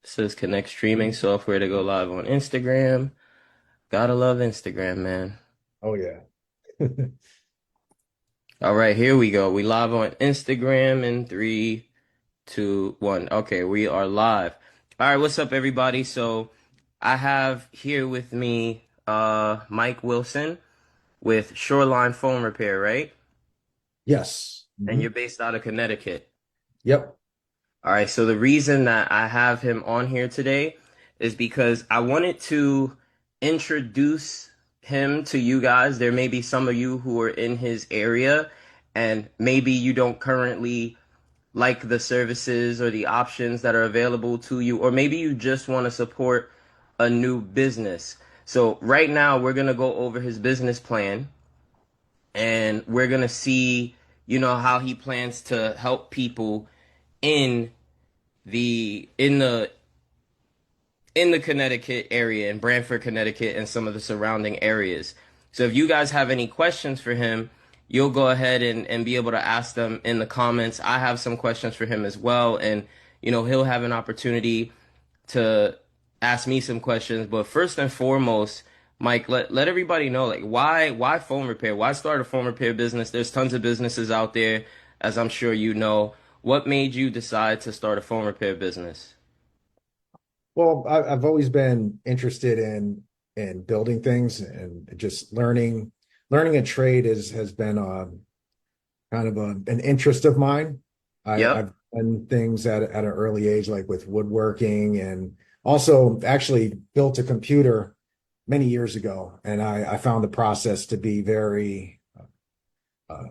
This is Connect streaming software to go live on Instagram. Gotta love Instagram, man. Oh yeah. All right, here we go. We live on Instagram in three, two, one. Okay, we are live. All right, what's up, everybody? So I have here with me Mike Wilson with Shoreline Phone Repair, right? Yes. And Hmm. you're based out of Connecticut. Yep. All right, so the reason that I have him on here today is because I wanted to introduce him to you guys. There may be some of you who are in his area, and maybe you don't currently like the services or the options that are available to you, or maybe you just want to support a new business. So, right now, we're going to go over his business plan and we're going to see, how he plans to help people in the in the in the Connecticut area, in Branford, Connecticut, and some of the surrounding areas. So if you guys have any questions for him, you'll go ahead and be able to ask them in the comments. I have some questions for him as well, and he'll have an opportunity to ask me some questions. But first and foremost, Mike, let everybody know, like, why phone repair? Why start a phone repair business? There's tons of businesses out there, as I'm sure you know. What made you decide to start a phone repair business? Well, I've always been interested in building things and just learning a trade has been kind of an interest of mine. Yep. I've done things at an early age, like with woodworking, and also actually built a computer many years ago. And I found the process to be very, uh,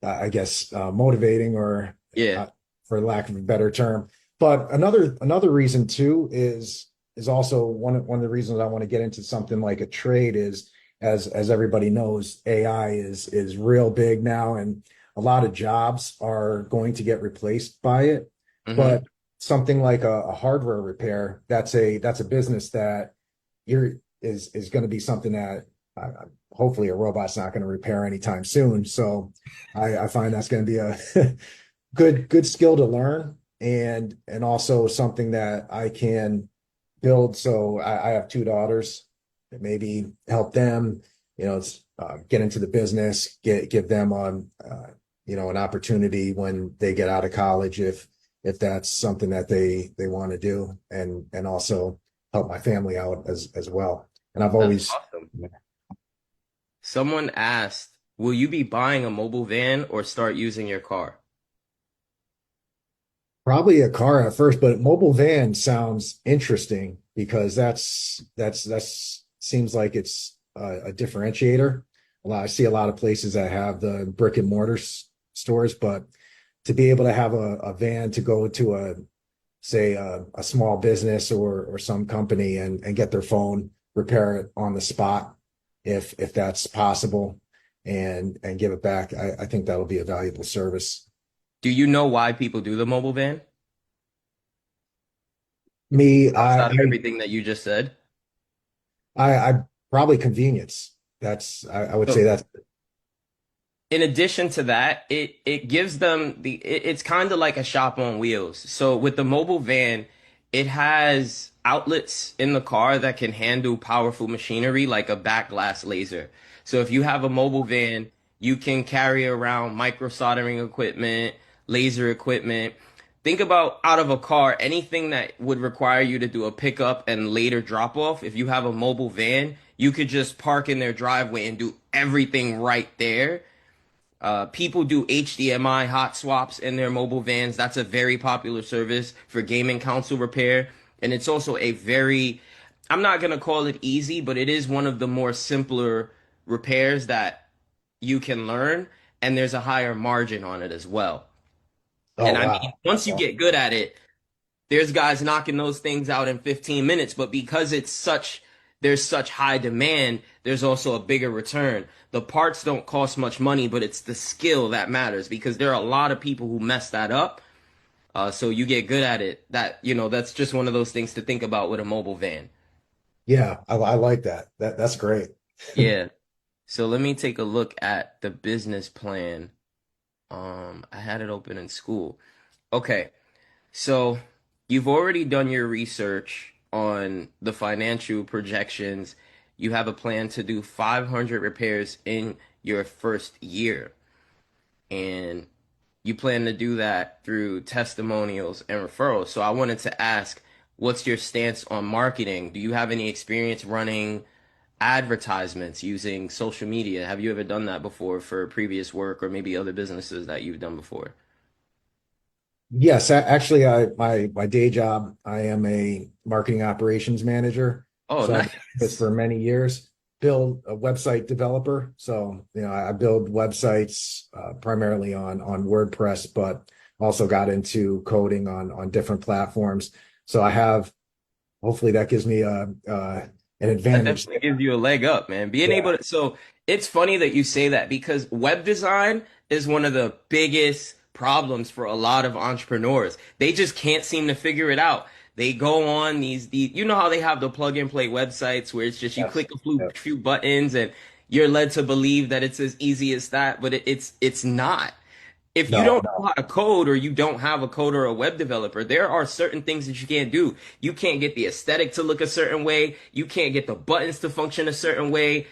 I guess, motivating, or Yeah. uh, for lack of a better term. But another reason too is also one of the reasons I want to get into something like a trade is, as everybody knows, AI is real big now, and a lot of jobs are going to get replaced by it. Mm-hmm. But something like a hardware repair, that's a business that you're is going to be something that hopefully a robot's not going to repair anytime soon. So I find that's going to be a good skill to learn, and also something that I can build. So I have two daughters, and maybe help them, get into the business, give them an opportunity when they get out of college, if that's something that they want to do, and also help my family out as well. And I've That's always awesome. Someone asked, will you be buying a mobile van or start using your car? Probably a car at first, but mobile van sounds interesting because that's seems like it's a differentiator. I see a lot of places that have the brick and mortar stores, but to be able to have a van to go to say a small business or some company and get their phone, repair it on the spot, if that's possible, and give it back, I think that'll be a valuable service. Do you know why people do the mobile van Me, outside of everything that you just said? I probably convenience. I would say So that's in addition to that, it gives them it's kind of like a shop on wheels. So with the mobile van, it has outlets in the car that can handle powerful machinery like a back glass laser. So if you have a mobile van, you can carry around micro soldering equipment, laser equipment. Think about out of a car, anything that would require you to do a pickup and later drop off. If you have a mobile van, you could just park in their driveway and do everything right there. People do HDMI hot swaps in their mobile vans. That's a very popular service for gaming console repair. And it's also I'm not going to call it easy, but it is one of the more simpler repairs that you can learn. And there's a higher margin on it as well. oh And I mean, wow. once you get good at it, there's guys knocking those things out in 15 minutes, but because there's such high demand, there's also a bigger return. The parts don't cost much money, but it's the skill that matters because there are a lot of people who mess that up. So you get good at it. That's just one of those things to think about with a mobile van. Yeah, I like that. That's great. Yeah. So let me take a look at the business plan. I had it open in school. Okay. So you've already done your research on the financial projections. You have a plan to do 500 repairs in your first year, and you plan to do that through testimonials and referrals. So I wanted to ask, what's your stance on marketing? Do you have any experience running advertisements using social media? Have you ever done that before for previous work or maybe other businesses that you've done before? Yes, actually, my day job, I am a marketing operations manager. Oh, So I've been doing this nice. for many years. Build a website developer. So, I build websites primarily on WordPress, but also got into coding on different platforms. So I have, hopefully that gives me an That advantage definitely there. gives you a leg up, man. Being Yeah. able to, so it's funny that you say that because web design is one of the biggest problems for a lot of entrepreneurs. They just can't seem to figure it out. They go on these, you know how they have the plug and play websites where it's just you Yes. click a few, Yeah. few buttons and you're led to believe that it's as easy as that, but it's not. If you No, don't know how to code or you don't have a coder or a web developer, there are certain things that you can't do. You can't get the aesthetic to look a certain way. You can't get the buttons to function a certain way.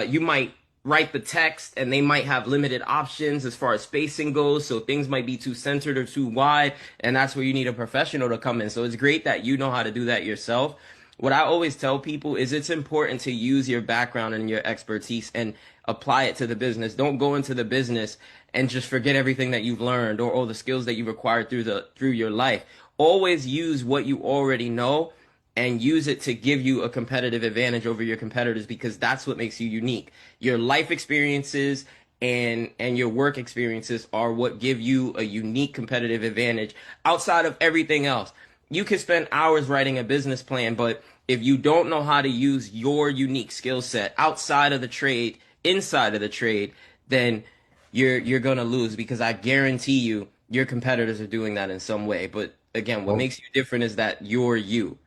You might write the text and they might have limited options as far as spacing goes. So things might be too centered or too wide. And that's where you need a professional to come in. So it's great that you know how to do that yourself. What I always tell people is it's important to use your background and your expertise and apply it to the business. Don't go into the business and just forget everything that you've learned or all the skills that you've acquired through your life. Always use what you already know and use it to give you a competitive advantage over your competitors because that's what makes you unique. Your life experiences and your work experiences are what give you a unique competitive advantage outside of everything else. You can spend hours writing a business plan, but if you don't know how to use your unique skill set outside of the trade, inside of the trade, then you're gonna lose because I guarantee you your competitors are doing that in some way. But again, what no. makes you different is that you're you.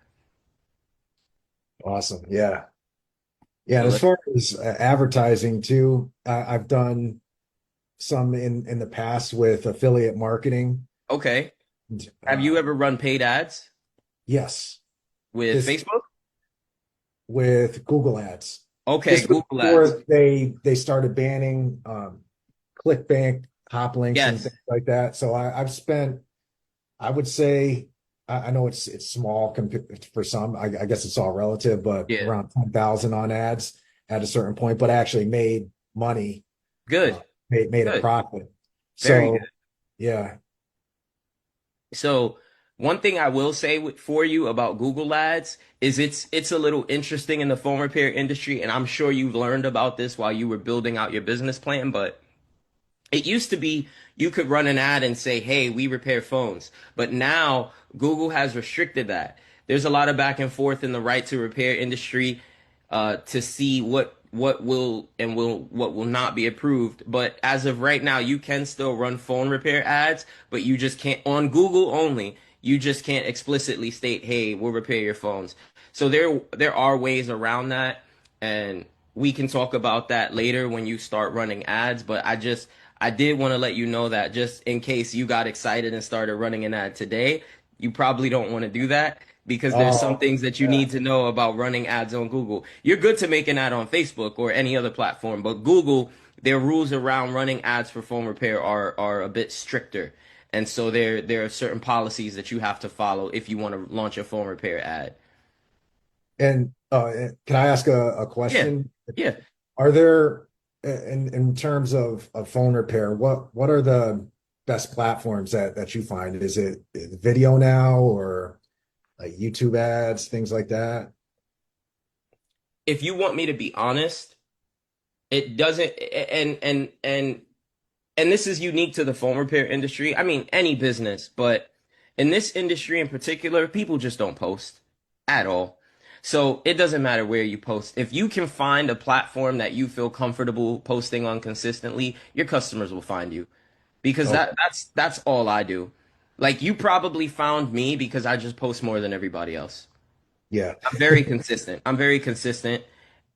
Awesome. Yeah. Yeah. And So as let's far as advertising too, I've done some in the past with affiliate marketing. okay. Have you Uh, ever run paid ads yes, with this Facebook? with Google Ads. Okay, This was Google ads. before they started banning clickbank, hop links, and Yes. things like that. So I've spent, I would say, I know it's small for some. I guess it's all relative, but Yeah. around 10,000 on ads at a certain point, but actually made money, uh, Good. made a Good. profit. Very good. So yeah. So one thing I will say for you about Google Ads is it's a little interesting in the phone repair industry, and I'm sure you learned about this while you were building out your business plan, but it used to be you could run an ad and say, "Hey, we repair phones." But now Google has restricted that. There's a lot of back and forth in the right to repair industry to see what will and will what will not be approved. But as of right now, you can still run phone repair ads, but you just can't on Google only. You just can't explicitly state, "Hey, we'll repair your phones." So there are ways around that, and we can talk about that later when you start running ads. But I did want to let you know that just in case you got excited and started running an ad today, you probably don't want to do that because there's some Oh, things that you yeah. need to know about running ads on Google. You're good to make an ad on Facebook or any other platform, but Google, their rules around running ads for phone repair are a bit stricter. And so there are certain policies that you have to follow if you want to launch a phone repair ad. And can I ask a Yeah. question? Yeah. Are there, in terms of phone repair, what are the best platforms that you find? Is it video now or like YouTube ads, things like that? If you want me to be honest, it doesn't and this is unique to the phone repair industry. I mean, any business, but in this industry in particular, people just don't post at all. So it doesn't matter where you post. If you can find a platform that you feel comfortable posting on consistently, your customers will find you because Okay. that's all I do. Like you probably found me because I just post more than everybody else. Yeah. I'm very consistent. I'm very consistent.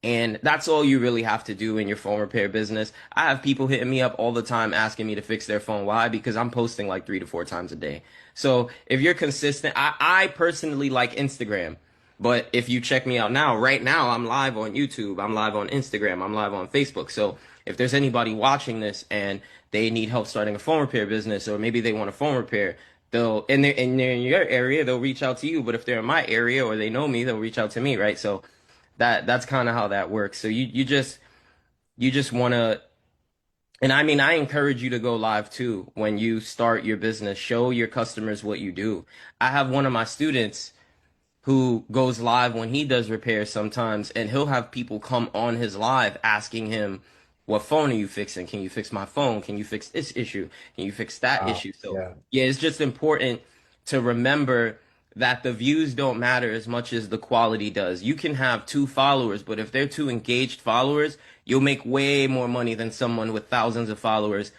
And that's all you really have to do in your phone repair business. I have people hitting me up all the time asking me to fix their phone. Why? Because I'm posting like 3 to 4 times a day. So if you're consistent, I personally like Instagram. But if you check me out now, right now, I'm live on YouTube, I'm live on Instagram, I'm live on Facebook. So if there's anybody watching this and they need help starting a phone repair business, or maybe they want a phone repair, they're in your area, they'll reach out to you. But if they're in my area or they know me, they'll reach out to me, right? So that's kind of how that works. So you just want to, and I mean, I encourage you to go live too when you start your business. Show your customers what you do. I have one of my students who goes live when he does repairs sometimes, and he'll have people come on his live asking him, "What phone are you fixing? Can you fix my phone? Can you fix this issue? Can you fix that Wow. issue?" So, Yeah. yeah, it's just important to remember that the views don't matter as much as the quality does. You can have 2 followers, but if they're 2 engaged followers, you'll make way more money than someone with thousands of followers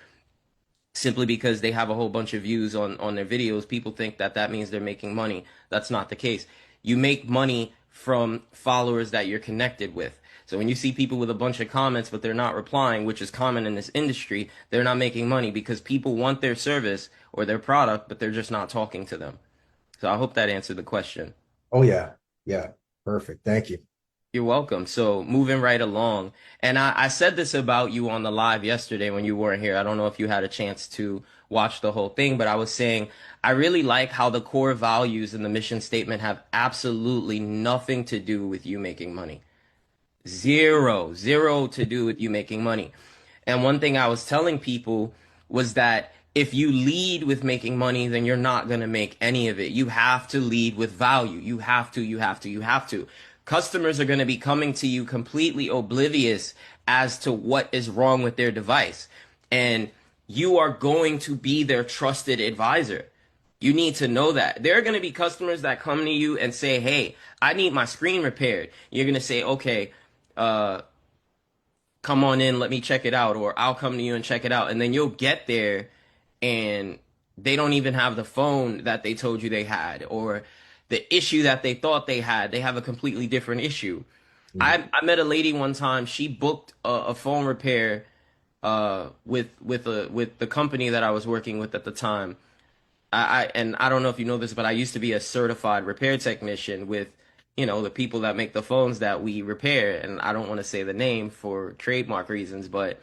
simply because they have a whole bunch of views on their videos. People think that that means they're making money. That's not the case. You make money from followers that you're connected with. So when you see people with a bunch of comments but they're not replying, which is common in this industry, they're not making money because people want their service or their product, but they're just not talking to them. So I hope that answered the question. Oh yeah. Yeah. Perfect. Thank you. You're welcome. So moving right along, and I said this about you on the live yesterday when you weren't here. I don't know if you had a chance to watch the whole thing, but I was saying I really like how the core values in the mission statement have absolutely nothing to do with you making money. Zero to do with you making money. And one thing I was telling people was that if you lead with making money, then you're not going to make any of it. You have to lead with value. You have to. Customers are going to be coming to you completely oblivious as to what is wrong with their device. And you are going to be their trusted advisor. You need to know that. There are going to be customers that come to you and say, "Hey, I need my screen repaired." You're going to say, "Okay, uh, come on in, let me check it out," or "I'll come to you and check it out." And then you'll get there and they don't even have the phone that they told you they had, or the issue that they thought they had. They have a completely different issue. Mhm. I met a lady one time. She booked a phone repair with the company that I was working with at the time. And I don't know if you know this, but I used to be a certified repair technician with, the people that make the phones that we repair. And I don't want to say the name for trademark reasons, but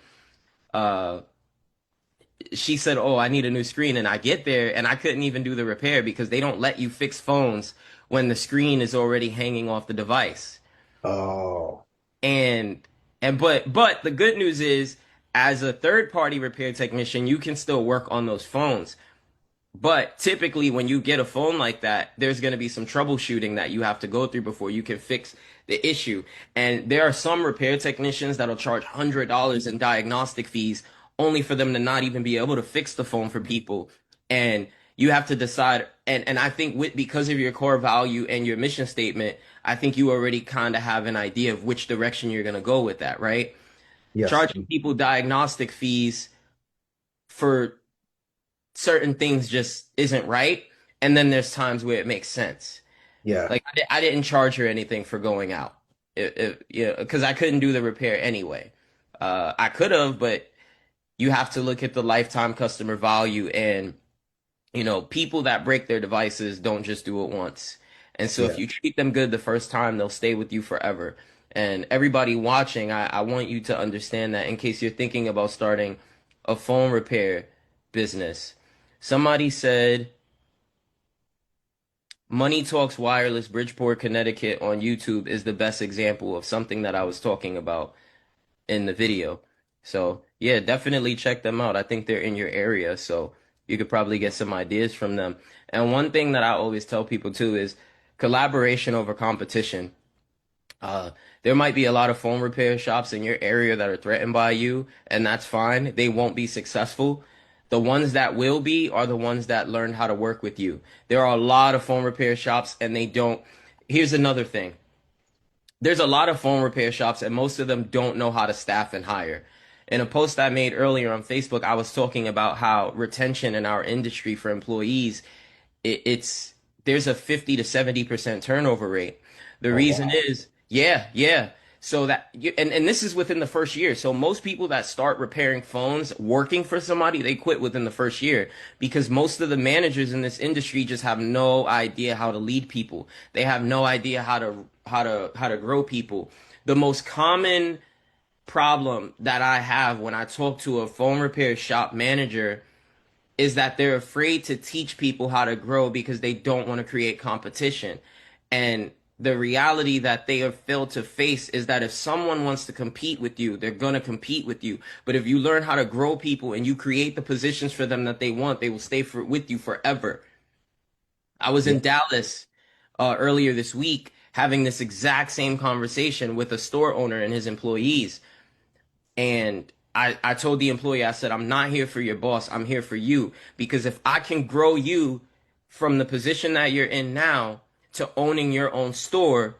uh, she said, "Oh, I need a new screen." And I get there and I couldn't even do the repair because they don't let you fix phones when the screen is already hanging off the device. Oh, And but the good news is, as a third party repair technician, you can still work on those phones. But typically, when you get a phone like that, there's going to be some troubleshooting that you have to go through before you can fix the issue. And there are some repair technicians that'll charge $100 in diagnostic fees only for them to not even be able to fix the phone for people. And you have to decide. And I think because of your core value and your mission statement, I think you already kind of have an idea of which direction you're going to go with that, right? yes. Charging people diagnostic fees for certain things just isn't right. And then there's times where it makes sense. Yeah. Like I didn't charge her anything for going out, because I couldn't do the repair anyway. I could have, but you have to look at the lifetime customer value, and people that break their devices don't just do it once. And so if Yeah. you treat them good the first time, they'll stay with you forever. And everybody watching, I want you to understand that in case you're thinking about starting a phone repair business. Somebody said Money Talks Wireless, Bridgeport, Connecticut on YouTube is the best example of something that I was talking about in the video. So, yeah, definitely check them out. I think they're in your area, so you could probably get some ideas from them. And one thing that I always tell people too is collaboration over competition. Uh, there might be a lot of phone repair shops in your area that are threatened by you, and that's fine. They won't be successful. The ones that will be are the ones that learned how to work with you. There are a lot of phone repair shops, and they don't. Here's another thing. There's a lot of phone repair shops, and most of them don't know how to staff and hire. In a post I made earlier on Facebook, I was talking about how retention in our industry for employees, it's there's a 50 to 70% turnover rate. The Oh, reason wow. is, yeah, yeah. So that you, and this is within the first year. So most people that start repairing phones working for somebody, they quit within the first year because most of the managers in this industry just have no idea how to lead people. They have no idea how to grow people. The most common problem that I have when I talk to a phone repair shop manager is that they're afraid to teach people how to grow because they don't want to create competition. And the reality that they have failed to face is that if someone wants to compete with you, they're going to compete with you. But if you learn how to grow people and you create the positions for them that they want, they will stay with you forever. I was Yeah. in Dallas earlier this week having this exact same conversation with a store owner and his employees. And I told the employee, I said, I'm not here for your boss. I'm here for you. Because if I can grow you from the position that you're in now to owning your own store,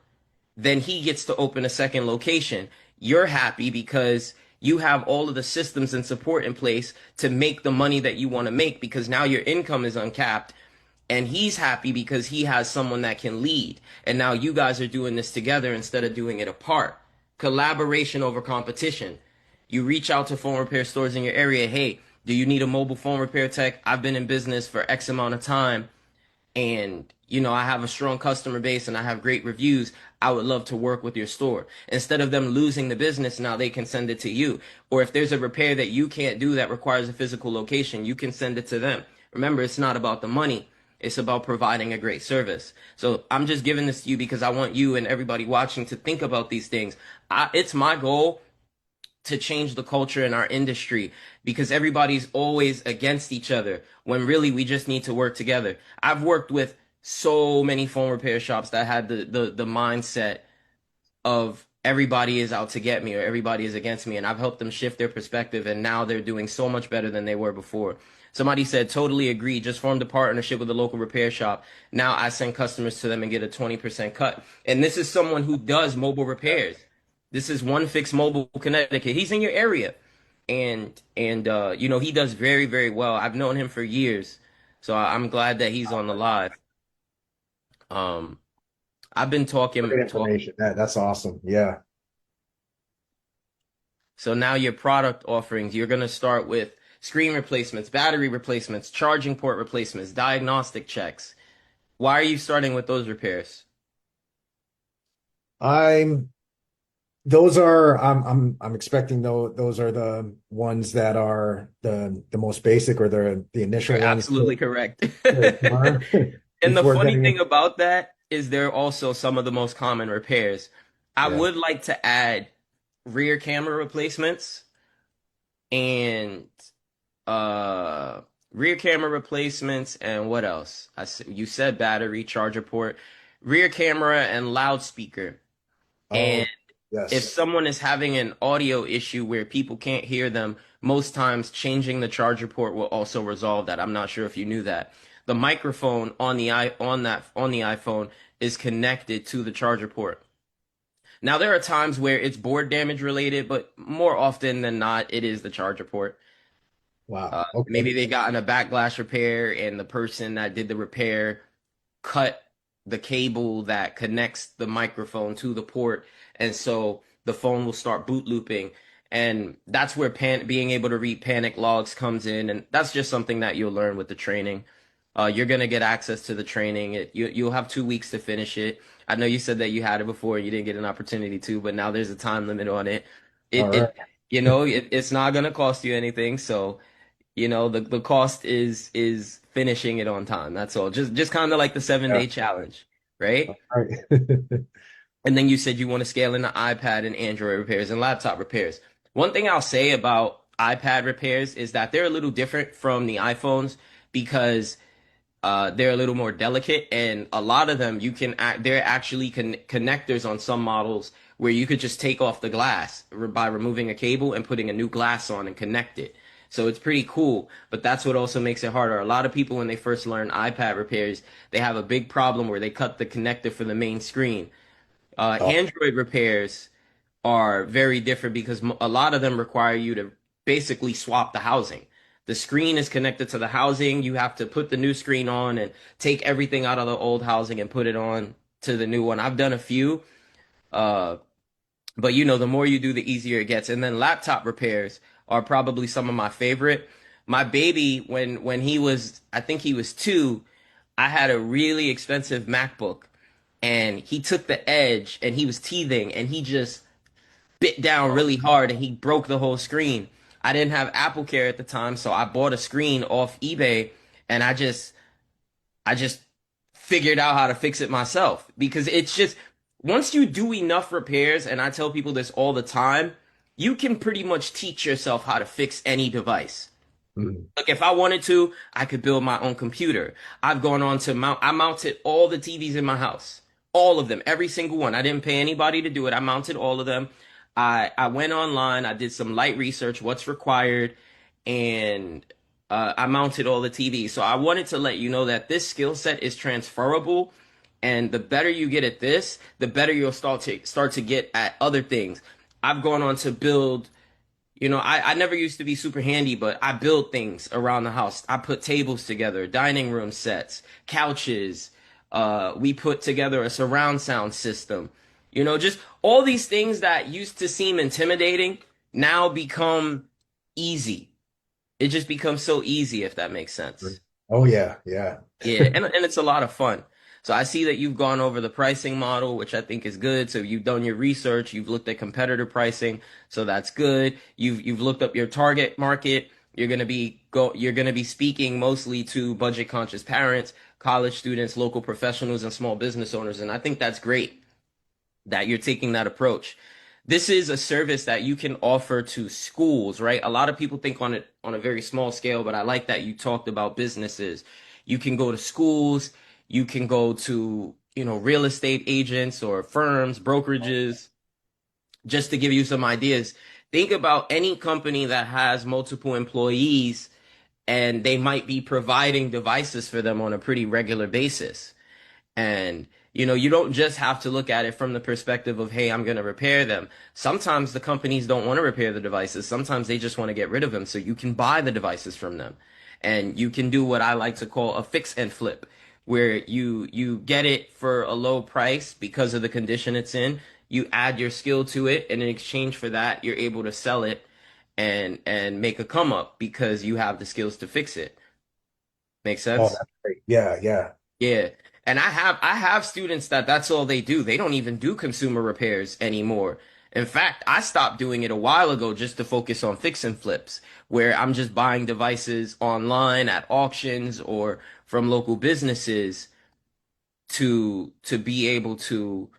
then he gets to open a second location. You're happy because you have all of the systems and support in place to make the money that you want to make because now your income is uncapped. And he's happy because he has someone that can lead. And now you guys are doing this together instead of doing it apart. Collaboration over competition. You reach out to phone repair stores in your area. Hey, do you need a mobile phone repair tech? I've been in business for X amount of time and I have a strong customer base and I have great reviews. I would love to work with your store. Instead of them losing the business, now they can send it to you. Or if there's a repair that you can't do that requires a physical location, you can send it to them. Remember, it's not about the money. It's about providing a great service. So I'm just giving this to you because I want you and everybody watching to think about these things. It's my goal to change the culture in our industry because everybody's always against each other when really we just need to work together. I've worked with so many phone repair shops that had the mindset of everybody is out to get me or everybody is against me, and I've helped them shift their perspective and now they're doing so much better than they were before. Somebody said, totally agree, just formed a partnership with a local repair shop. Now I send customers to them and get a 20% cut. And this is someone who does mobile repairs. This is One Fix Mobile Connecticut. He's in your area. And he does very, very well. I've known him for years. So I'm glad that he's on the live. Um, I've been Great talking. information. That's awesome. Yeah. So now your product offerings, you're going to start with screen replacements, battery replacements, charging port replacements, diagnostic checks. Why are you starting with those repairs? I'm those are I'm expecting those are the ones that are the most basic or the You're initial ones absolutely correct. to learn And the before funny getting thing in. about that is they're also some of the most common repairs. I Yeah. would like to add rear camera replacements and uh rear camera replacements and what else? You said battery, charger port, rear camera and loudspeaker. Oh, And if yes. someone is having an audio issue where people can't hear them, most times changing the charger port will also resolve that. I'm not sure if you knew that. The microphone on the iPhone is connected to the charger port. Now there are times where it's board damage related, but more often than not, it is the charger port. Wow. Okay. Maybe they got in a backlash repair and the person that did the repair cut the cable that connects the microphone to the port, and so the phone will start boot looping. And that's where being able to read panic logs comes in, and that's just something that you'll learn with the training. You're gonna get access to the training. You'll have 2 weeks to finish it. I know you said that you had it before and you didn't get an opportunity to, but now there's a time limit on it. All It right. it it's not gonna cost you anything, so the cost is finishing it on time. That's all. Just kind of like the 7 day Yeah. challenge, right? All right. And then you said you want to scale into iPad and Android repairs and laptop repairs. One thing I'll say about iPad repairs is that they're a little different from the iPhones because they're a little more delicate, and a lot of them they're actually connectors on some models where you could just take off the glass by removing a cable and putting a new glass on and connect it. So it's pretty cool, but that's what also makes it harder. A lot of people, when they first learn iPad repairs, they have a big problem where they cut the connector for the main screen. Oh, Android repairs are very different because a lot of them require you to basically swap the housing. The screen is connected to the housing. You have to put the new screen on and take everything out of the old housing and put it on to the new one. I've done a few. Uh, But the more you do, the easier it gets. And then laptop repairs are probably some of my favorite. My baby, when he was, I think he was 2, I had a really expensive MacBook, and he took the edge and he was teething and he just bit down really hard and he broke the whole screen. I didn't have Apple Care at the time, so I bought a screen off eBay, and I just figured out how to fix it myself, because it's just once you do enough repairs, and I tell people this all the time, you can pretty much teach yourself how to fix any device. Mhm. Look, if I wanted to, I could build my own computer. I've gone on to I mounted all the TVs in my house. All of them, every single one. I didn't pay anybody to do it. I mounted all of them. I went online, I did some light research, what's required, and I mounted all the TVs. So I wanted to let you know that this skill set is transferable, and the better you get at this, the better you'll start to get at other things. I've gone on to build, I never used to be super handy, but I build things around the house. I put tables together, dining room sets, couches. We put together a surround sound system. Just all these things that used to seem intimidating now become easy. It just becomes so easy, if that makes sense. Oh yeah, yeah. Yeah, and it's a lot of fun. So I see that you've gone over the pricing model, which I think is good. So you've done your research, you've looked at competitor pricing, so that's good. You've looked up your target market. You're gonna be speaking mostly to budget conscious parents, college students, local professionals, and small business owners. And I think that's great that you're taking that approach. This is a service that you can offer to schools, right? A lot of people think on it on a very small scale, but I like that you talked about businesses. You can go to schools, you can go to, real estate agents or firms, brokerages, just to give you some ideas. Think about any company that has multiple employees, and they might be providing devices for them on a pretty regular basis. And you don't just have to look at it from the perspective of, hey, I'm going to repair them. Sometimes the companies don't want to repair the devices. Sometimes they just want to get rid of them. So you can buy the devices from them. And you can do what I like to call a fix and flip, where you get it for a low price because of the condition it's in. You add your skill to it, and in exchange for that, you're able to sell it and make a come up because you have the skills to fix it. Make Oh, sense? that's great. Yeah, yeah. Yeah. And I have students that's all they do. They don't even do consumer repairs anymore. In fact, I stopped doing it a while ago just to focus on fix and flips, where I'm just buying devices online at auctions or from local businesses to be able to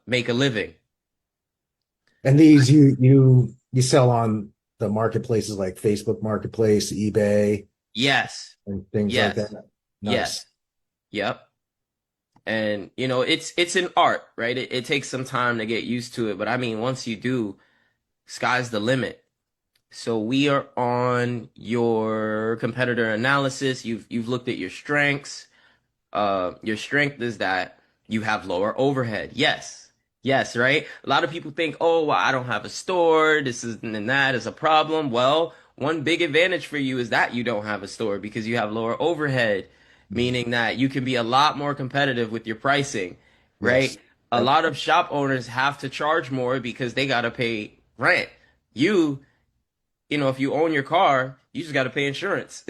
make a living. And these you sell on the marketplaces like Facebook Marketplace, eBay, Yes. and things like that. Yes. Nice. Yes. Yep. And it's an art, right? It takes some time to get used to it, but I mean, once you do, sky's the limit. So we are on your competitor analysis. You've looked at your strengths. Your strength is that you have lower overhead. Yes. Yes, right? A lot of people think, oh, well, I don't have a store. This is and that is a problem. Well, one big advantage for you is that you don't have a store because you have lower overhead, Mhm. meaning that you can be a lot more competitive with your pricing, Yes. right? A Yep. lot of shop owners have to charge more because they got to pay rent. You if you own your car, you just got to pay insurance.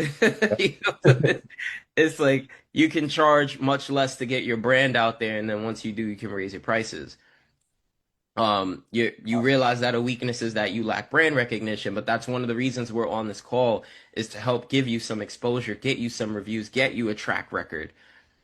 It's like you can charge much less to get your brand out there, and then once you do, you can raise your prices. You realize that a weakness is that you lack brand recognition, but that's one of the reasons we're on this call is to help give you some exposure, get you some reviews, get you a track record,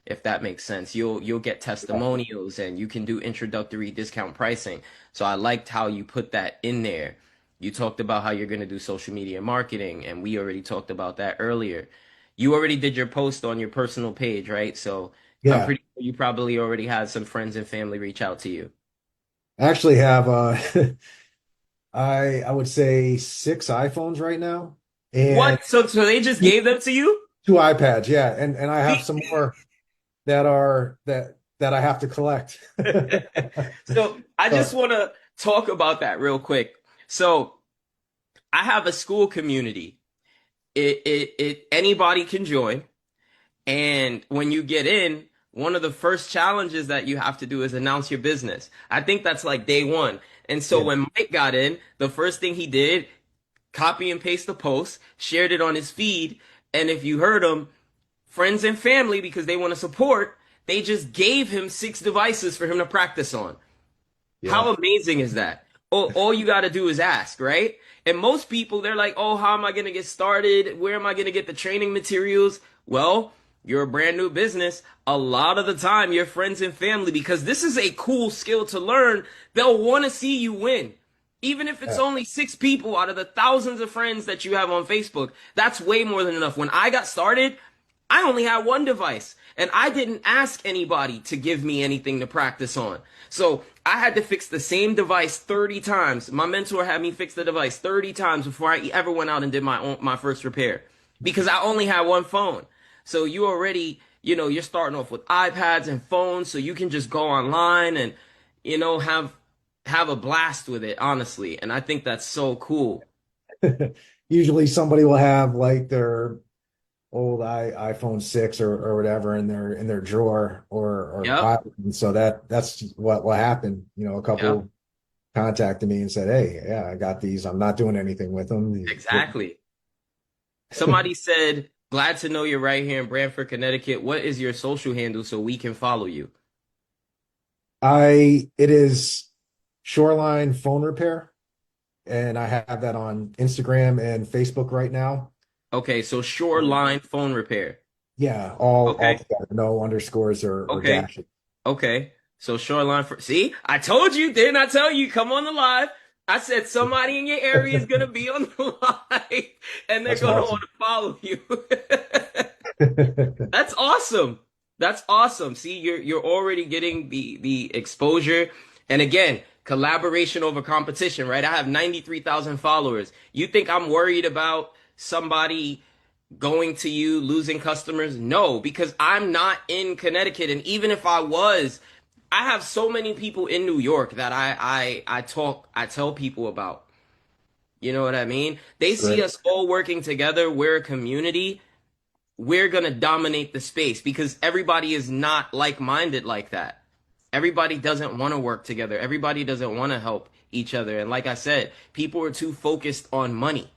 if that makes sense. You'll get Yeah. testimonials, and you can do introductory discount pricing. So I liked how you put that in there. You talked about how you're going to do social media marketing, and we already talked about that earlier. You already did your post on your personal page, right? So I'm Yeah. pretty sure you probably already had some friends and family reach out to you. I actually have I would say 6 iPhones right now and What? So they just two, gave them to you? two iPads. Yeah, and I have See? some more that I have to collect. So I just So want to talk about that real quick. So I have a school community. It anybody can join, and when you get in, one of the first challenges that you have to do is announce your business. I think that's like day one. And so Yeah. when Mike got in, the first thing he did, copy and paste the post, shared it on his feed, and if you heard him, friends and family, because they want to support, they just gave him 6 devices for him to practice on. Yeah. How amazing is that? All you got to do is ask, right? And most people, they're like, oh, how am I going to get started? Where am I going to get the training materials? Well, you're a brand new business. A lot of the time, your friends and family, because this is a cool skill to learn, they'll want to see you win. Even if it's Yeah. only 6 people out of the thousands of friends that you have on Facebook, that's way more than enough. When I got started, I only had one device and I didn't ask anybody to give me anything to practice on. So I had to fix the same device 30 times. My mentor had me fix the device 30 times before I ever went out and did my first repair because I only had one phone. So you already, you're starting off with iPads and phones so you can just go online and, have a blast with it, honestly. And I think that's so cool. Usually somebody will have like their old iPhone 6 or whatever in their drawer or Yep. pile. And so that's what happened. A Yep. couple contacted me and said, "Hey, yeah, I got these. I'm not doing anything with them." Exactly. Somebody said, glad to know you're right here in Brantford, Connecticut. What is your social handle so we can follow you? It is Shoreline phone repair, and I have that on Instagram and Facebook right now. Okay, so Shoreline phone repair. Yeah, all Okay, together, no underscores or okay, dashes. okay. So Shoreline for see, I told you, didn't I tell you? Come on the live. I said somebody in your area is gonna be on the live and they're That's gonna want awesome. to follow you. That's awesome. That's awesome. See, you're already getting the exposure. And again, collaboration over competition, right? I have 93,000 followers. You think I'm worried about somebody going to you, losing customers? No, because I'm not in Connecticut. And even if I was, I have so many people in New York that I tell people about. You know what I mean? They see Great. us all working together. We're a community. We're gonna dominate the space because everybody is not like-minded like that. Everybody doesn't want to work together. Everybody doesn't want to help each other. And like I said, people are too focused on money.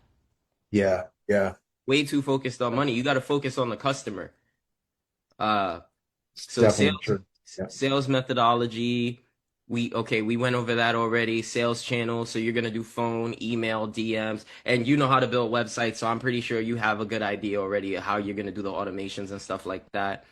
Yeah, yeah, Way too focused on money. You got to focus on the customer. Uh, it's so definitely sales true. Yeah. sales methodology, we went over that already. Sales channels, so you're gonna do phone, email, DMs, and you know how to build websites, so I'm pretty sure you have a good idea already of how you're gonna do the automations and stuff like that.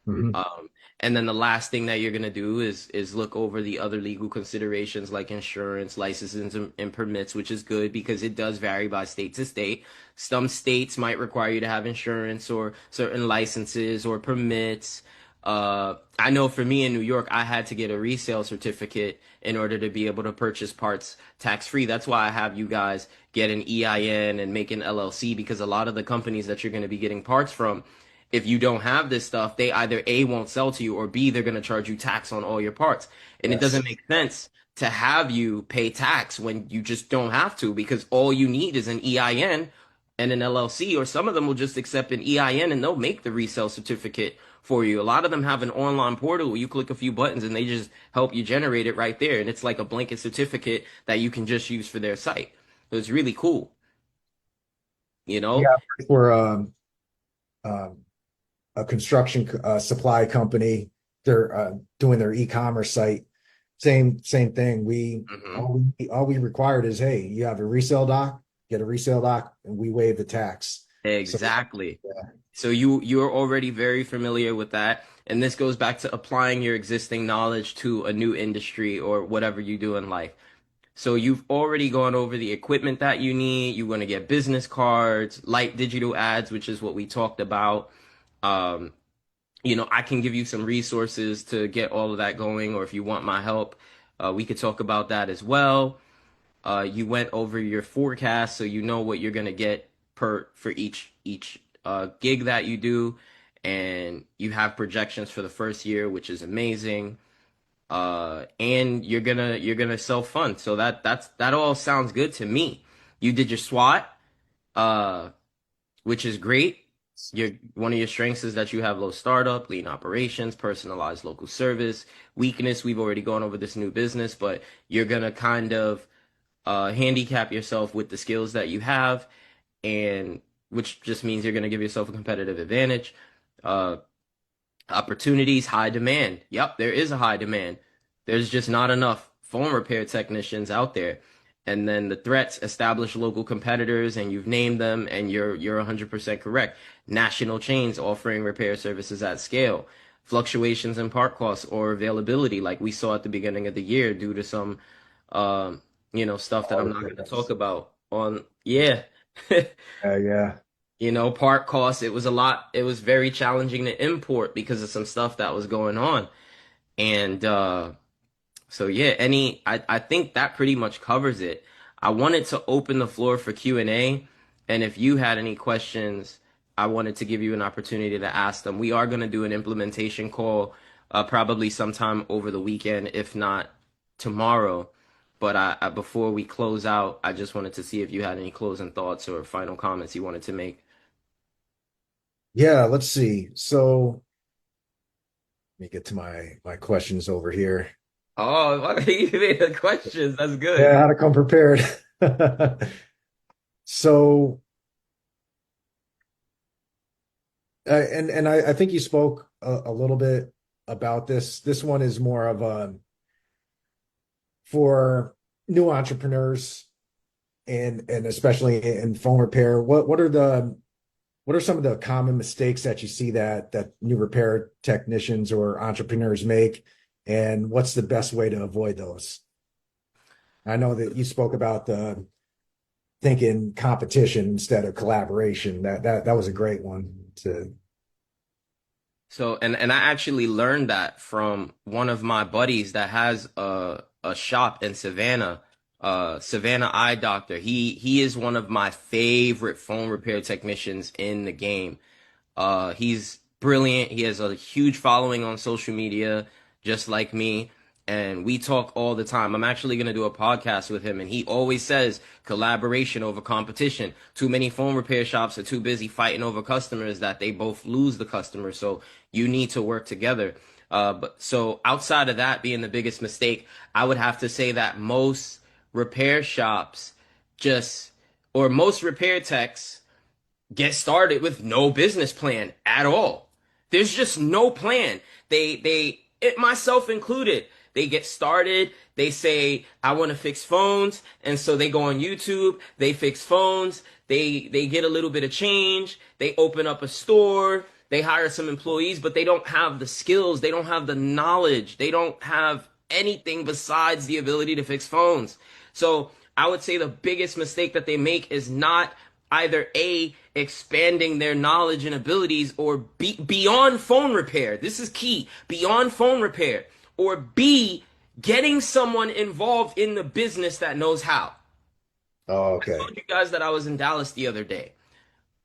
Mhm. Um, and then the last thing that you're gonna do is look over the other legal considerations like insurance, licenses, and permits, which is good because it does vary by state to state. Some states might require you to have insurance or certain licenses or permits. I know for me in New York, I had to get a resale certificate in order to be able to purchase parts tax free. That's why I have you guys get an EIN and make an LLC because a lot of the companies that you're going to be getting parts from, if you don't have this stuff, they either A, won't sell to you, or B, they're going to charge you tax on all your parts. And it Yes. doesn't make sense to have you pay tax when you just don't have to because all you need is an EIN and an LLC, or some of them will just accept an EIN and they'll make the resale certificate for you. A lot of them have an online portal where you click a few buttons and they just help you generate it right there. And it's like a blanket certificate that you can just use for their site. So it's really cool, you Yeah, know? for um, a construction supply company. They're doing their e-commerce site. Same thing. We Mhm. all we required is, hey, you have a resale doc, get a resale doc, and we waive the tax. So Exactly. yeah, So you're already very familiar with that. And this goes back to applying your existing knowledge to a new industry or whatever you do in life. So you've already gone over the equipment that you need. You want to get business cards, light digital ads, which is what we talked about. Um, I can give you some resources to get all of that going, or if you want my help, we could talk about that as well. You went over your forecast, so you know what you're gonna get per for each gig that you do, and you have projections for the first year, which is amazing. And you're gonna self fund, so that all sounds good to me. You did your SWOT, uh, which is great. your one of your strengths is that you have low startup, lean operations, personalized local service. Weakness, we've already gone over this new business, but you're gonna kind of handicap yourself with the skills that you have, and which just means you're gonna give yourself a competitive advantage. Uh, Opportunities, high demand. Yep, there is a high demand. There's just not enough phone repair technicians out there. And then the threats, establish local competitors, and you've named them, and you're 100% correct. National chains offering repair services at scale. Fluctuations in part costs or availability, like we saw at the beginning of the year, due to some, stuff that All I'm not going to talk repairs. about on. Yeah. Yeah. Part costs, it was very challenging to import because of some stuff that was going on. And so yeah, I think that pretty much covers it. I wanted to open the floor for Q&A, and if you had any questions, I wanted to give you an opportunity to ask them. We are going to do an implementation call probably sometime over the weekend, if not tomorrow. But before we close out, I just wanted to see if you had any closing thoughts or final comments you wanted to make. Yeah, let's see. So let me get to my questions over here. Oh, you made the questions. That's good. Yeah, how to come prepared. So, I think you spoke a little bit about this. This one is more of a for new entrepreneurs and especially in phone repair. What are some of the common mistakes that you see that new repair technicians or entrepreneurs make, and what's the best way to avoid those? I know that you spoke about the thinking competition instead of collaboration. That was a great one to. So, and I actually learned that from one of my buddies that has a shop in Savannah, Savannah Eye Doctor. He is one of my favorite phone repair technicians in the game. He's brilliant. He has a huge following on social media, just like me. And we talk all the time. I'm actually going to do a podcast with him, and he always says collaboration over competition. Too many phone repair shops are too busy fighting over customers that they both lose the customer. So you need to work together. But so outside of that being the biggest mistake, I would have to say that most repair shops just, or most repair techs get started with no business plan at all. There's just no plan. Myself included, they get started. They say, I want to fix phones. And so they go on YouTube. They fix phones. They get a little bit of change. They open up a store. They hire some employees, but they don't have the skills. They don't have the knowledge. They don't have anything besides the ability to fix phones. So I would say the biggest mistake that they make is not either A, expanding their knowledge and abilities, or beyond phone repair. This is key. Beyond phone repair. Or B, getting someone involved in the business that knows how. Oh, I okay. told you guys that I was in Dallas the other day.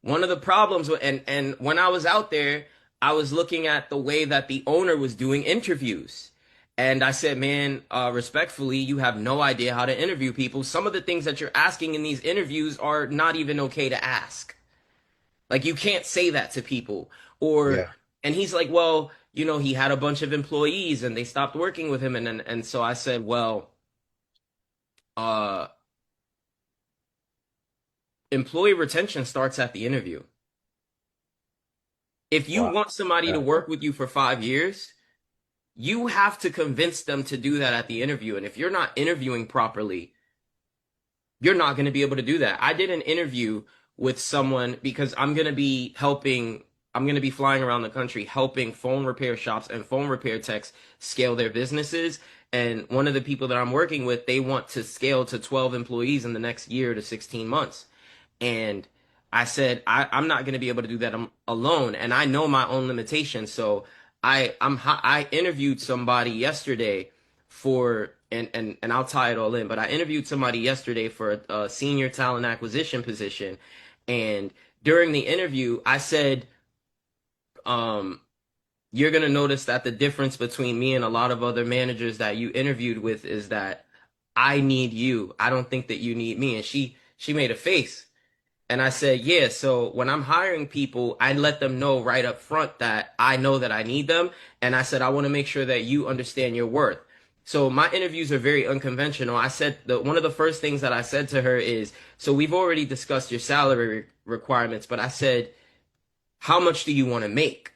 One of the problems, and when I was out there, I was looking at the way that the owner was doing interviews. And I said, man, respectfully, you have no idea how to interview people. Some of the things that you're asking in these interviews are not even okay to ask. Like you can't say that to people. Or Yeah. and he's like, well, he had a bunch of employees and they stopped working with him, and so I said, well, uh employee retention starts at the interview. If you Wow. want somebody to Yeah. work with you for 5 years, you have to convince them to do that at the interview. And if you're not interviewing properly, you're not going to be able to do that. I did an interview with someone because I'm going to be flying around the country helping phone repair shops and phone repair techs scale their businesses. And one of the people that I'm working with, they want to scale to 12 employees in the next year to 16 months. And I said, I'm not going to be able to do that alone. And I know my own limitations. So I interviewed somebody yesterday for, and I'll tie it all in, but I interviewed somebody yesterday for a senior talent acquisition position. And during the interview, I said, um, you're going to notice that the difference between me and a lot of other managers that you interviewed with is that I need you. I don't think that you need me. And she made a face. And I said, yeah, so when I'm hiring people, I let them know right up front that I know that I need them. And I said, I want to make sure that you understand your worth. So my interviews are very unconventional. I said that one of the first things that I said to her is, so we've already discussed your salary requirements, but I said, how much do you want to make?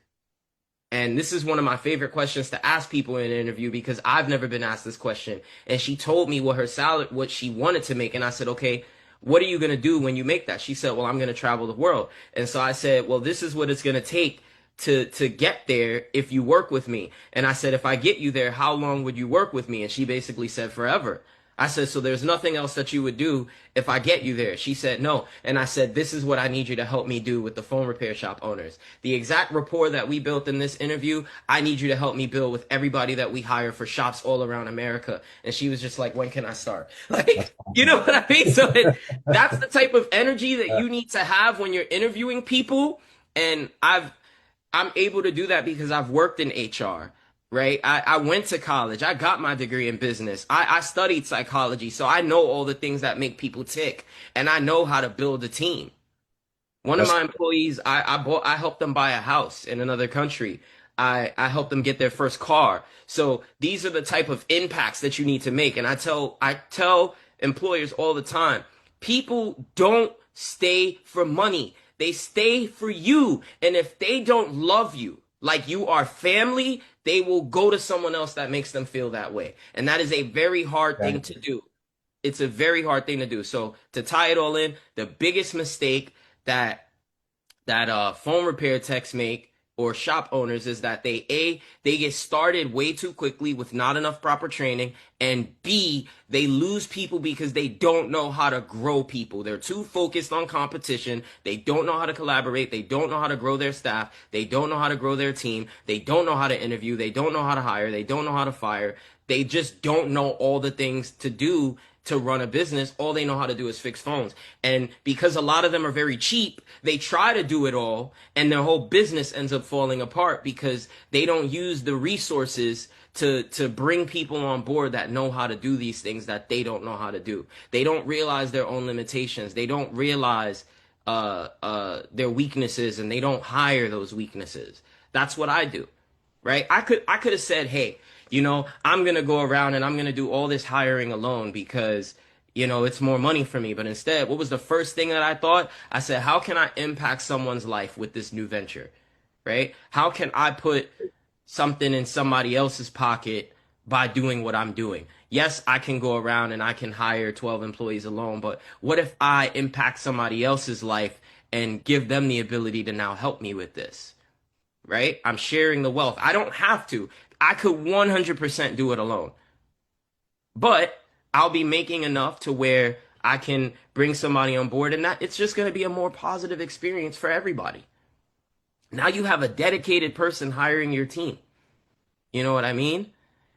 And this is one of my favorite questions to ask people in an interview because I've never been asked this question. And she told me what her salary, what she wanted to make. And I said, okay, what are you going to do when you make that? She said, well, I'm going to travel the world. And so I said, well, this is what it's going to take to get there if you work with me. And I said, if I get you there, how long would you work with me? And she basically said, forever. I said, so there's nothing else that you would do if I get you there. She said, no. And I said, this is what I need you to help me do with the phone repair shop owners. The exact rapport that we built in this interview, I need you to help me build with everybody that we hire for shops all around America. And she was just like, when can I start? That's Like, you awesome. know what I mean? So that's the type of energy that you need to have when you're interviewing people. And I'm able to do that because I've worked in HR, right? I went to college. I got my degree in business. I studied psychology. So I know all the things that make people tick and I know how to build a team. One of That's my employees, I helped them buy a house in another country. I helped them get their first car. So these are the type of impacts that you need to make. And I tell employers all the time, people don't stay for money. They stay for you. And if they don't love you like you are family, they will go to someone else that makes them feel that way. And that is a very hard thing to do. It's a very hard thing to do. So to tie it all in, the biggest mistake that phone repair techs make or shop owners is that they get started way too quickly with not enough proper training, and B, they lose people because they don't know how to grow people. They're too focused on competition. They don't know how to collaborate. They don't know how to grow their staff. They don't know how to grow their team. They don't know how to interview. They don't know how to hire. They don't know how to fire. They just don't know all the things to do to run a business. All they know how to do is fix phones. And because a lot of them are very cheap, they try to do it all and their whole business ends up falling apart because they don't use the resources to bring people on board that know how to do these things that they don't know how to do. They don't realize their own limitations. They don't realize their weaknesses and they don't hire those weaknesses. That's what I do, right? I could have said, hey, I'm gonna go around and I'm gonna do all this hiring alone because it's more money for me. But instead, what was the first thing that I thought? I said, how can I impact someone's life with this new venture, right? How can I put something in somebody else's pocket by doing what I'm doing? Yes, I can go around and I can hire 12 employees alone, but what if I impact somebody else's life and give them the ability to now help me with this? Right? I'm sharing the wealth. I don't have to. I could 100% do it alone. But I'll be making enough to where I can bring somebody on board and that it's just going to be a more positive experience for everybody. Now you have a dedicated person hiring your team. You know what I mean?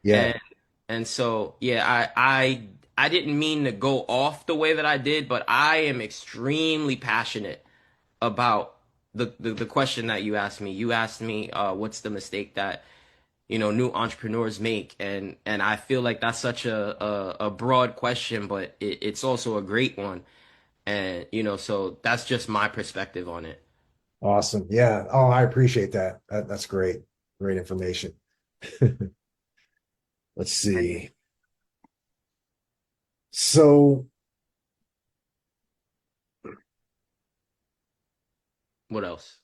yeah. And and so yeah, I didn't mean to go off the way that I did, but I am extremely passionate about the question that you asked me. You asked me, what's the mistake that new entrepreneurs make, and I feel like that's such a broad question, but it's also a great one, and so that's just my perspective on it. Awesome. Yeah. Oh, I appreciate that. That's great. Great information. Let's see. So, What else?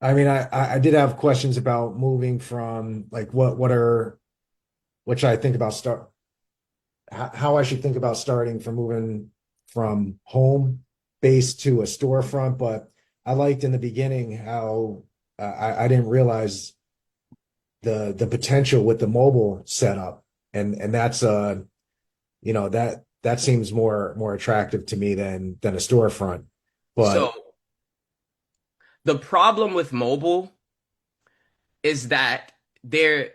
I mean, I did have questions about moving from like which I think about how I should think about starting from moving from home base to a storefront. But I liked in the beginning how I didn't realize the potential with the mobile setup, and that's that seems more attractive to me than a storefront. So But the problem with mobile is that there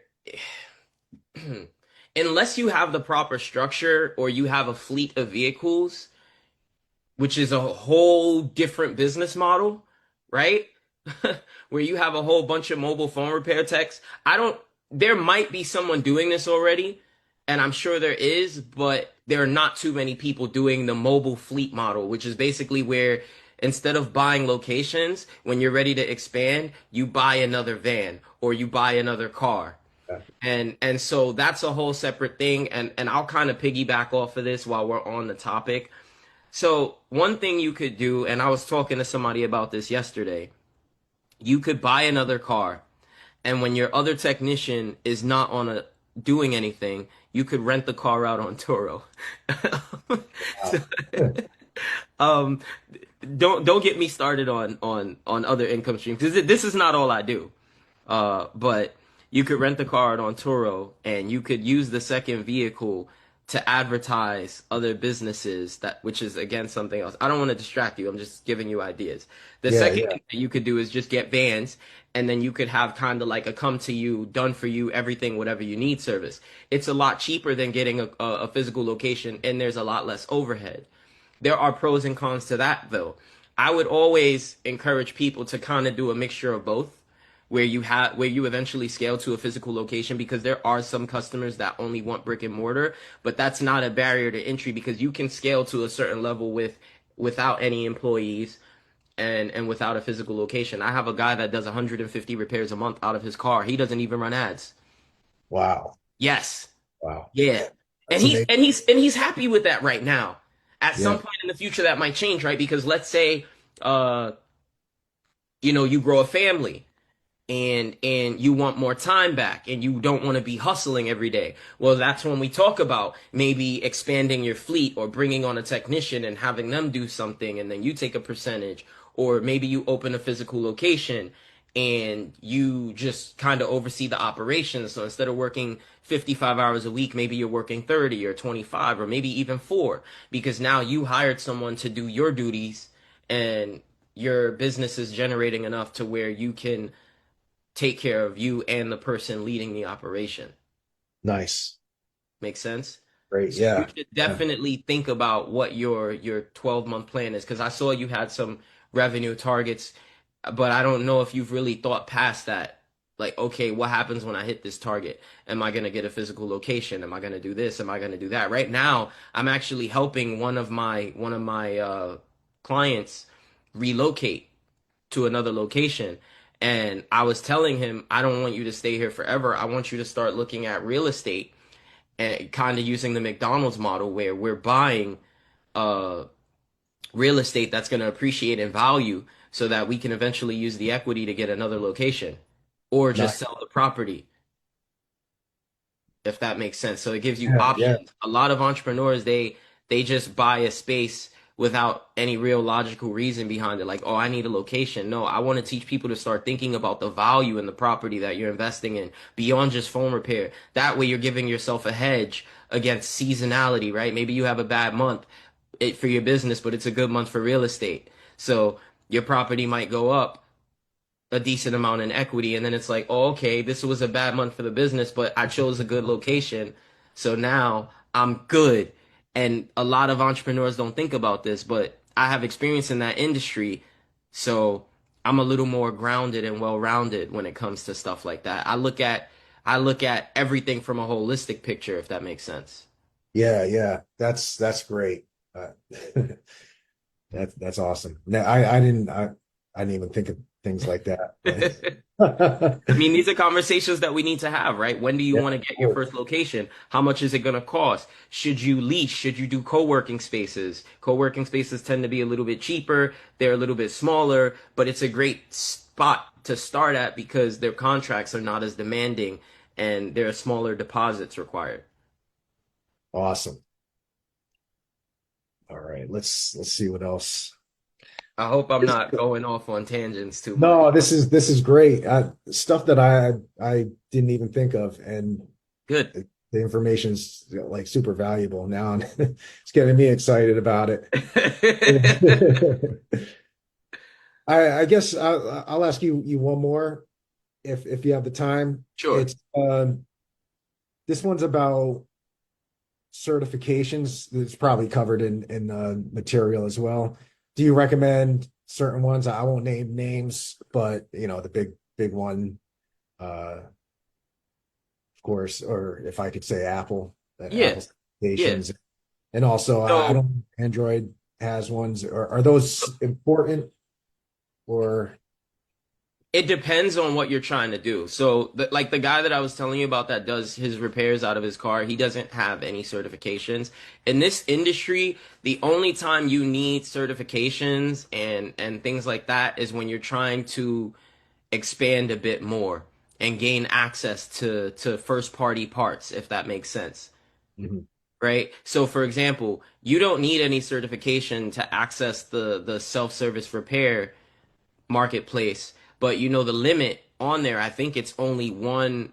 unless you have the proper structure or you have a fleet of vehicles, which is a whole different business model, right? Where you have a whole bunch of mobile phone repair techs. There might be someone doing this already, And I'm sure there is, but there are not too many people doing the mobile fleet model, which is basically where instead of buying locations, when you're ready to expand, you buy another van or you buy another car. Yeah. And so that's a whole separate thing. And I'll kind of piggyback off of this while we're on the topic. So one thing you could do, and I was talking to somebody about this yesterday, you could buy another car, and when your other technician is not on a doing anything, you could rent the car out on Turo. So, Wow. um, don't get me started on other income streams because this is not all I do. But you could rent the car out on Turo, and you could use the second vehicle to advertise other businesses that, which is again something else. I don't want to distract you. I'm just giving you ideas. The Yeah, second yeah. thing that you could do is just get vans, and then you could have kind of like a come to you, done for you, everything, whatever you need service. It's a lot cheaper than getting a physical location, and there's a lot less overhead. There are pros and cons to that, though. I would always encourage people to kind of do a mixture of both, where you eventually scale to a physical location, because there are some customers that only want brick and mortar, but that's not a barrier to entry because you can scale to a certain level without any employees and without a physical location. I have a guy that does 150 repairs a month out of his car. He doesn't even run ads. Wow. Yes. Wow. Yeah. And That's he's amazing. and he's and he's happy with that right now. At some Yeah. point in the future that might change, right? Because let's say uh you grow a family and you want more time back and you don't want to be hustling every day. Well, that's when we talk about maybe expanding your fleet or bringing on a technician and having them do something and then you take a percentage, or maybe you open a physical location and you just kind of oversee the operations. So instead of working 55 hours a week, maybe you're working 30 or 25 or maybe even 4, because now you hired someone to do your duties and your business is generating enough to where you can take care of you and the person leading the operation. Nice. Make sense? Great. So you Yeah. should Yeah. definitely think about what your 12-month plan is, because I saw you had some revenue targets, but I don't know if you've really thought past that. Like, okay, what happens when I hit this target? Am I going to get a physical location? Am I going to do this? Am I going to do that? Right now, I'm actually helping one of my clients relocate to another location. And I was telling him, I don't want you to stay here forever. I want you to start looking at real estate and kind of using the McDonald's model where we're buying uh, real estate that's going to appreciate in value so that we can eventually use the equity to get another location or just Nice. sell the property, if that makes sense. So it gives you Yeah. Yeah. options. A lot of entrepreneurs, they just buy a space without any real logical reason behind it. Like, oh, I need a location. No, I want to teach people to start thinking about the value in the property that you're investing in beyond just phone repair. That way you're giving yourself a hedge against seasonality, right? Maybe you have a bad month for your business, but it's a good month for real estate. So your property might go up a decent amount in equity, and then it's like, oh, okay, this was a bad month for the business, but I chose a good location, so now I'm good. And a lot of entrepreneurs don't think about this, but I have experience in that industry, so I'm a little more grounded and well-rounded when it comes to stuff like that. I look at everything from a holistic picture, if that makes sense. Yeah. Yeah. That's great. Uh, that's awesome. No, I didn't even think of things like that. I mean, these are conversations that we need to have, right? When do you Yeah, want to of get your course. first location? How much is it going to cost? Should you lease? Should you do co-working spaces? Co-working spaces tend to be a little bit cheaper. They're a little bit smaller, but it's a great spot to start at because their contracts are not as demanding and there are smaller deposits required. Awesome. All right. Let's see what else. I hope I'm not going off on tangents too much. No, this is great. Stuff that I didn't even think of, and Good. the information's like super valuable now, and it's getting me excited about it. I guess I'll ask you one more if you have the time. Sure. It's this one's about certifications. It's probably covered in the material as well. Do you recommend certain ones? I won't name names, but the big one, of course, or if I could say Apple. the Yeah. Apple Yeah. stations. And also, I So don't Android has ones. Are those important or it depends on what you're trying to do. So, like the guy that I was telling you about that does his repairs out of his car, he doesn't have any certifications. In this industry, the only time you need certifications and things like that is when you're trying to expand a bit more and gain access to first party parts, if that makes sense. Mhm. Right? So for example, you don't need any certification to access the self-service repair marketplace, but you know the limit on there, I think it's only one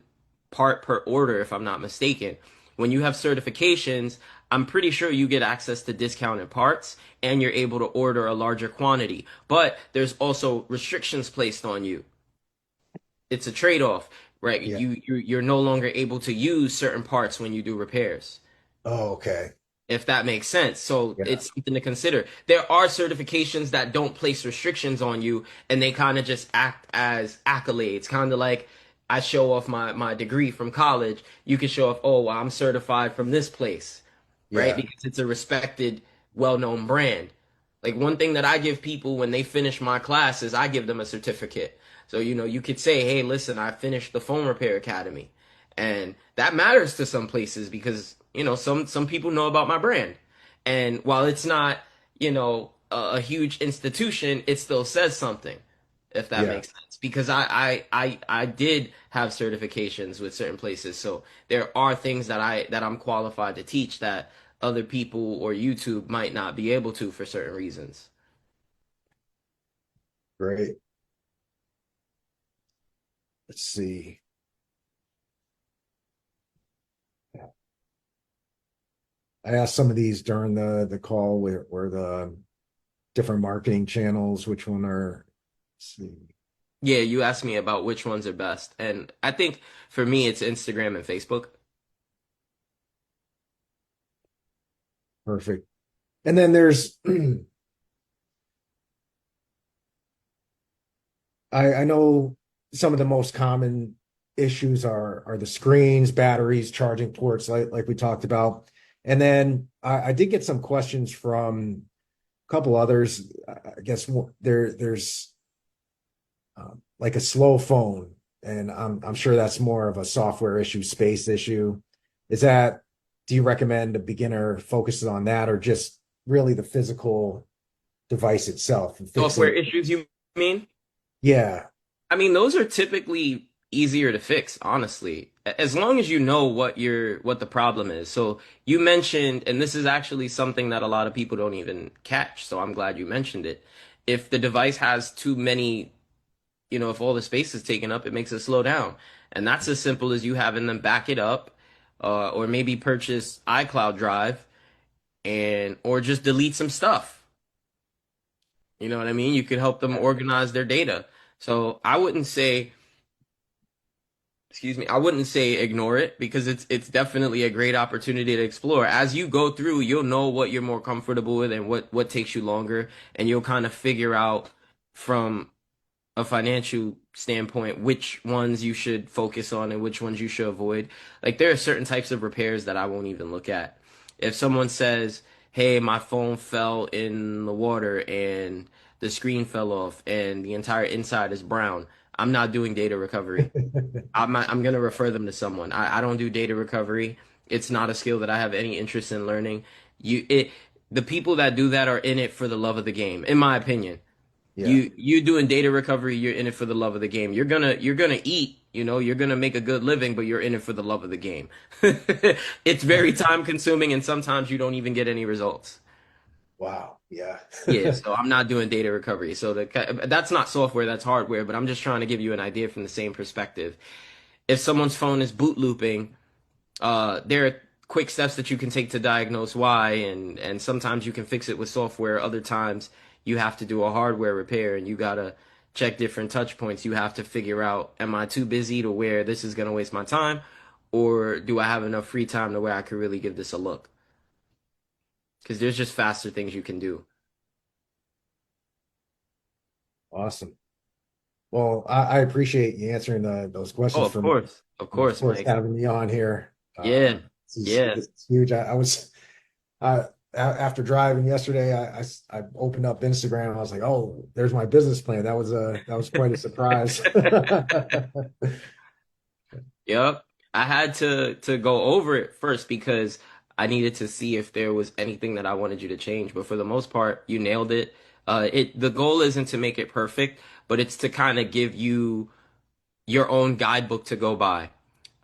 part per order if I'm not mistaken. When you have certifications, I'm pretty sure you get access to discounted parts and you're able to order a larger quantity. But there's also restrictions placed on you. It's a trade-off, right? Yeah. You're no longer able to use certain parts when you do repairs, Oh, okay. if that makes sense. So Yeah. it's something to consider. There are certifications that don't place restrictions on you and they kind of just act as accolades, kind of like I show off my degree from college. You can show off, oh, well, I'm certified from this place, right? Yeah. Because it's a respected, well-known brand. Like one thing that I give people when they finish my class is I give them a certificate. So, you know, you could say, hey, listen, I finished the phone repair academy. And that matters to some places because, you know, some people know about my brand. And while it's not, you know, a huge institution, it still says something, if that Yeah. makes sense. Because I did have certifications with certain places. So there are things that I'm qualified to teach that other people or YouTube might not be able to for certain reasons. Great. Let's see. I asked some of these during the call where the different marketing channels, which one are, let's see. Yeah, you asked me about which ones are best. And I think for me, it's Instagram and Facebook. Perfect. And then there's I know some of the most common issues are the screens, batteries, charging ports, like we talked about. And then I did get some questions from a couple others. I guess there's like a slow phone, and I'm sure that's more of a software issue, space issue. Is that do you recommend a beginner focuses on that or just really the physical device itself and Software fixing? issues, you mean? Yeah. I mean, those are typically easier to fix, honestly, as long as you know what the problem is. So you mentioned, and this is actually something that a lot of people don't even catch, so I'm glad you mentioned it. If the device has too many, you know, if all the space is taken up, it makes it slow down. And that's as simple as you having them back it up, or maybe purchase iCloud Drive and or just delete some stuff. You know what I mean? You could help them organize their data. So I wouldn't say excuse me, I wouldn't say ignore it because it's definitely a great opportunity to explore. As you go through, you'll know what you're more comfortable with and what takes you longer, and you'll kind of figure out from a financial standpoint which ones you should focus on and which ones you should avoid. Like there are certain types of repairs that I won't even look at. If someone says, "Hey, my phone fell in the water and the screen fell off and the entire inside is brown," I'm not doing data recovery. I'm gonna refer them to someone. I don't do data recovery. It's not a skill that I have any interest in learning. The people that do that are in it for the love of the game, in my opinion. Yeah. You doing data recovery, you're in it for the love of the game. You're gonna eat, you know, you're gonna make a good living, but you're in it for the love of the game. It's very time consuming and sometimes you don't even get any results. Wow. Yeah. Yeah, so I'm not doing data recovery. So that's not software, that's hardware, but I'm just trying to give you an idea from the same perspective. If someone's phone is boot looping, there are quick steps that you can take to diagnose why, and sometimes you can fix it with software. Other times you have to do a hardware repair, and you gotta check different touch points. You have to figure out, am I too busy to where this is gonna waste my time, or do I have enough free time to where I could really give this a look? Because there's just faster things you can do. Awesome. Well, I appreciate you answering those Oh, questions of for me. course, of And of course, course, Mike. having me on here. Yeah. Yeah. this is huge. I was after driving yesterday, I opened up Instagram. I was like, oh, there's my business plan. That was quite a surprise. Yep. I had to go over it first because I needed to see if there was anything that I wanted you to change. But for the most part, you nailed it. The goal isn't to make it perfect, but it's to kind of give you your own guidebook to go by.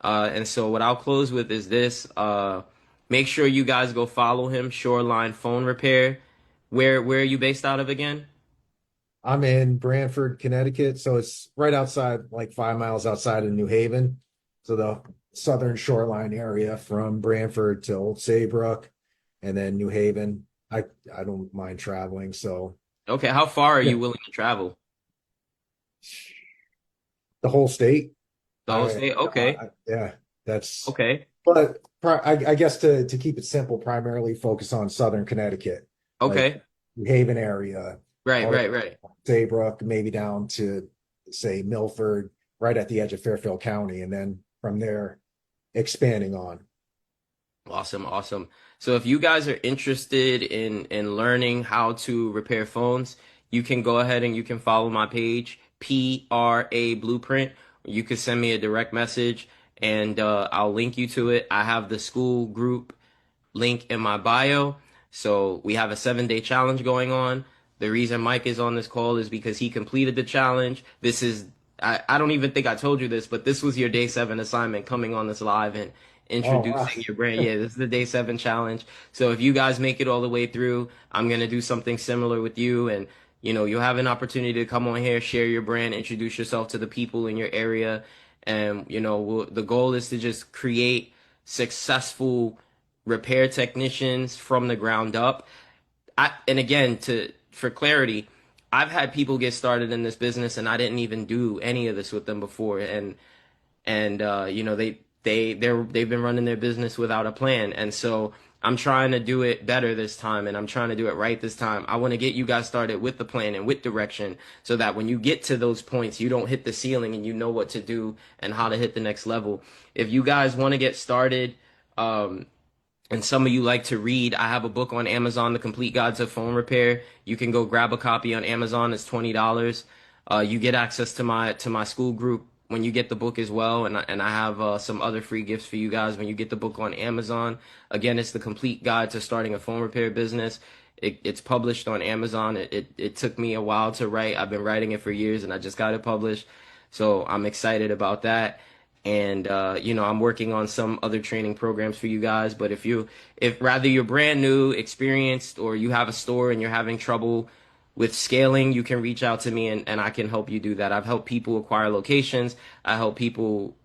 And so what I'll close with is this. Make sure you guys go follow him, Shoreline Phone Repair. Where are you based out of again? I'm in Branford, Connecticut, so it's right outside, like 5 miles outside of New Haven. So the southern shoreline area from Branford to Old Saybrook and then New Haven. I don't mind traveling, so Okay, how far are yeah, you willing to travel? the whole state. The whole state? Okay. Yeah, that's Okay. but I guess to keep it simple, primarily focus on southern Connecticut, like Okay. New Haven area, Right, all the way right, right. to Saybrook, maybe down to say Milford, right at the edge of Fairfield County, and then from there expanding on. Awesome, awesome. So if you guys are interested in learning how to repair phones, you can go ahead and you can follow my page, PRA Blueprint. You can send me a direct message and I'll link you to it. I have the school group link in my bio. So we have a 7 day challenge going on. The reason Mike is on this call is because he completed the challenge. I don't even think I told you this, but this was your day 7 assignment coming on this live and Oh, wow. introducing your brand. Yeah, this is the day 7 challenge. So if you guys make it all the way through, I'm going to do something similar with you. And, you'll have an opportunity to come on here, share your brand, introduce yourself to the people in your area. And, the goal is to just create successful repair technicians from the ground up. And again, to for clarity, I've had people get started in this business and I didn't even do any of this with them before. And they've been running their business without a plan. And so I'm trying to do it better this time and I'm trying to do it right this time. I want to get you guys started with the plan and with direction so that when you get to those points, you don't hit the ceiling and you know what to do and how to hit the next level. If you guys want to get started, and some of you like to read, I have a book on Amazon, The Complete Guide to Phone Repair. You can go grab a copy on Amazon. It's $20. You get access to my school group when you get the book as well, and I have some other free gifts for you guys when you get the book on Amazon. Again, it's The Complete Guide to Starting a Phone Repair Business. It's published on Amazon. It took me a while to write. I've been writing it for years, and I just got it published. So I'm excited about that. And I'm working on some other training programs for you guys. But if rather you're brand new, experienced, or you have a store and you're having trouble with scaling, you can reach out to me and I can help you do that. I've helped people acquire locations. I help people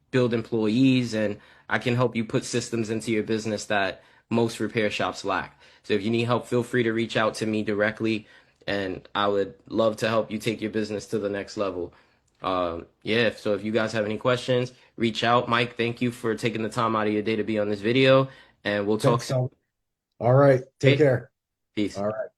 build employees, and I can help you put systems into your business that most repair shops lack. So if you need help, feel free to reach out to me directly, and I would love to help you take your business to the next level. Yeah, so if you guys have any questions, reach out. Mike, thank you for taking the time out of your day to be on this video, and we'll talk Thanks, soon. so. All right. Take Okay? care. Peace. All right.